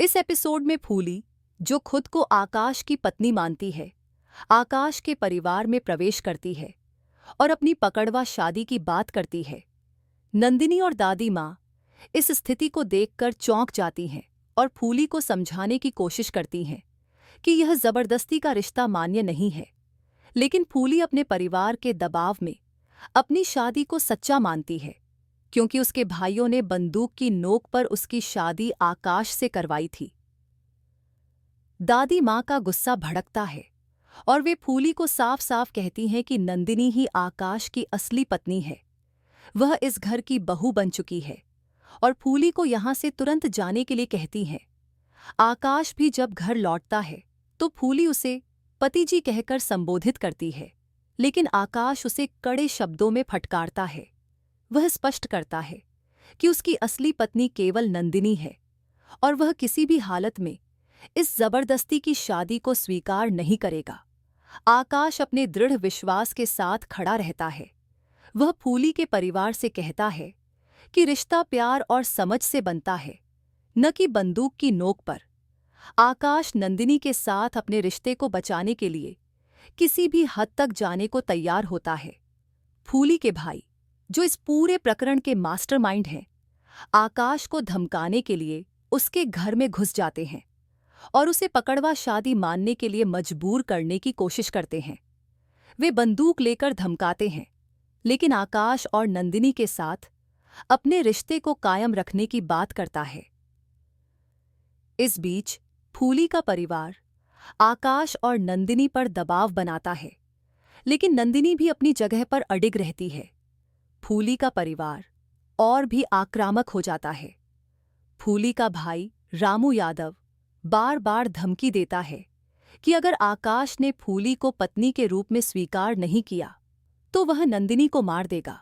इस एपिसोड में फूली, जो खुद को आकाश की पत्नी मानती है, आकाश के परिवार में प्रवेश करती है और अपनी पकड़वा शादी की बात करती है। नंदिनी और दादी माँ इस स्थिति को देखकर चौंक जाती हैं और फूली को समझाने की कोशिश करती हैं कि यह जबरदस्ती का रिश्ता मान्य नहीं है। लेकिन फूली अपने परिवार के दबाव में अपनी शादी को सच्चा मानती है, क्योंकि उसके भाइयों ने बंदूक की नोक पर उसकी शादी आकाश से करवाई थी। दादी माँ का गुस्सा भड़कता है और वे फूली को साफ साफ कहती हैं कि नंदिनी ही आकाश की असली पत्नी है। वह इस घर की बहू बन चुकी है और फूली को यहाँ से तुरंत जाने के लिए कहती हैं। आकाश भी जब घर लौटता है तो फूली उसे पति जी कहकर संबोधित करती है, लेकिन आकाश उसे कड़े शब्दों में फटकारता है। वह स्पष्ट करता है कि उसकी असली पत्नी केवल नंदिनी है और वह किसी भी हालत में इस जबरदस्ती की शादी को स्वीकार नहीं करेगा। आकाश अपने दृढ़ विश्वास के साथ खड़ा रहता है। वह फूली के परिवार से कहता है कि रिश्ता प्यार और समझ से बनता है, न कि बंदूक की नोक पर। आकाश नंदिनी के साथ अपने रिश्ते को बचाने के लिए किसी भी हद तक जाने को तैयार होता है। फूली के भाई, जो इस पूरे प्रकरण के मास्टरमाइंड हैं, आकाश को धमकाने के लिए उसके घर में घुस जाते हैं और उसे पकड़वा शादी मानने के लिए मजबूर करने की कोशिश करते हैं। वे बंदूक लेकर धमकाते हैं, लेकिन आकाश और नंदिनी के साथ अपने रिश्ते को कायम रखने की बात करता है। इस बीच फूली का परिवार आकाश और नंदिनी पर दबाव बनाता है, लेकिन नंदिनी भी अपनी जगह पर अडिग रहती है। फूली का परिवार और भी आक्रामक हो जाता है। फूली का भाई रामू यादव बार बार धमकी देता है कि अगर आकाश ने फूली को पत्नी के रूप में स्वीकार नहीं किया तो वह नंदिनी को मार देगा।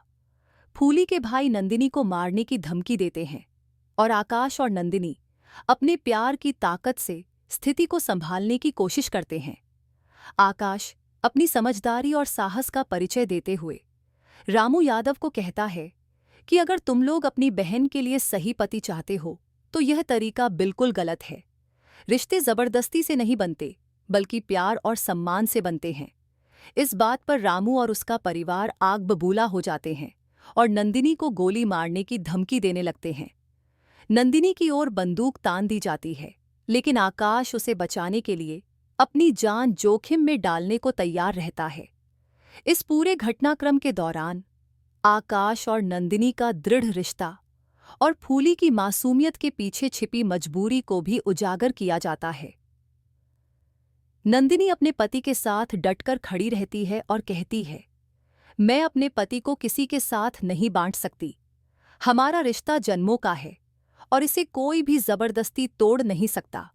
फूली के भाई नंदिनी को मारने की धमकी देते हैं और आकाश और नंदिनी अपने प्यार की ताकत से स्थिति को संभालने की कोशिश करते हैं। आकाश अपनी समझदारी और साहस का परिचय देते हुए रामू यादव को कहता है कि अगर तुम लोग अपनी बहन के लिए सही पति चाहते हो तो यह तरीका बिल्कुल गलत है। रिश्ते जबरदस्ती से नहीं बनते, बल्कि प्यार और सम्मान से बनते हैं। इस बात पर रामू और उसका परिवार आग बबूला हो जाते हैं और नंदिनी को गोली मारने की धमकी देने लगते हैं। नंदिनी की ओर बंदूक तान दी जाती है, लेकिन आकाश उसे बचाने के लिए अपनी जान जोखिम में डालने को तैयार रहता है। इस पूरे घटनाक्रम के दौरान आकाश और नंदिनी का दृढ़ रिश्ता और फूली की मासूमियत के पीछे छिपी मजबूरी को भी उजागर किया जाता है। नंदिनी अपने पति के साथ डटकर खड़ी रहती है और कहती है, मैं अपने पति को किसी के साथ नहीं बांट सकती। हमारा रिश्ता जन्मों का है और इसे कोई भी जबरदस्ती तोड़ नहीं सकता।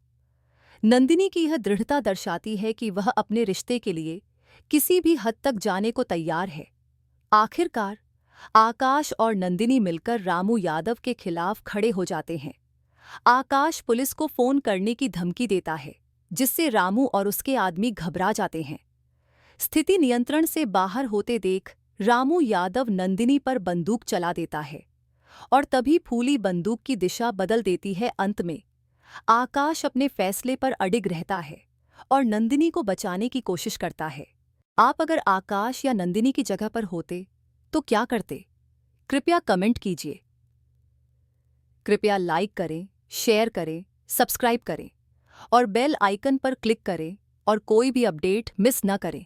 नंदिनी की यह दृढ़ता दर्शाती है कि वह अपने रिश्ते के लिए किसी भी हद तक जाने को तैयार है। आखिरकार आकाश और नंदिनी मिलकर रामू यादव के खिलाफ खड़े हो जाते हैं। आकाश पुलिस को फोन करने की धमकी देता है, जिससे रामू और उसके आदमी घबरा जाते हैं। स्थिति नियंत्रण से बाहर होते देख रामू यादव नंदिनी पर बंदूक चला देता है और तभी फूली बंदूक की दिशा बदल देती है। अंत में आकाश अपने फैसले पर अडिग रहता है और नंदिनी को बचाने की कोशिश करता है। आप अगर आकाश या नंदिनी की जगह पर होते तो क्या करते? कृपया कमेंट कीजिए। कृपया लाइक करें, शेयर करें, सब्सक्राइब करें और बेल आइकन पर क्लिक करें और कोई भी अपडेट मिस न करें।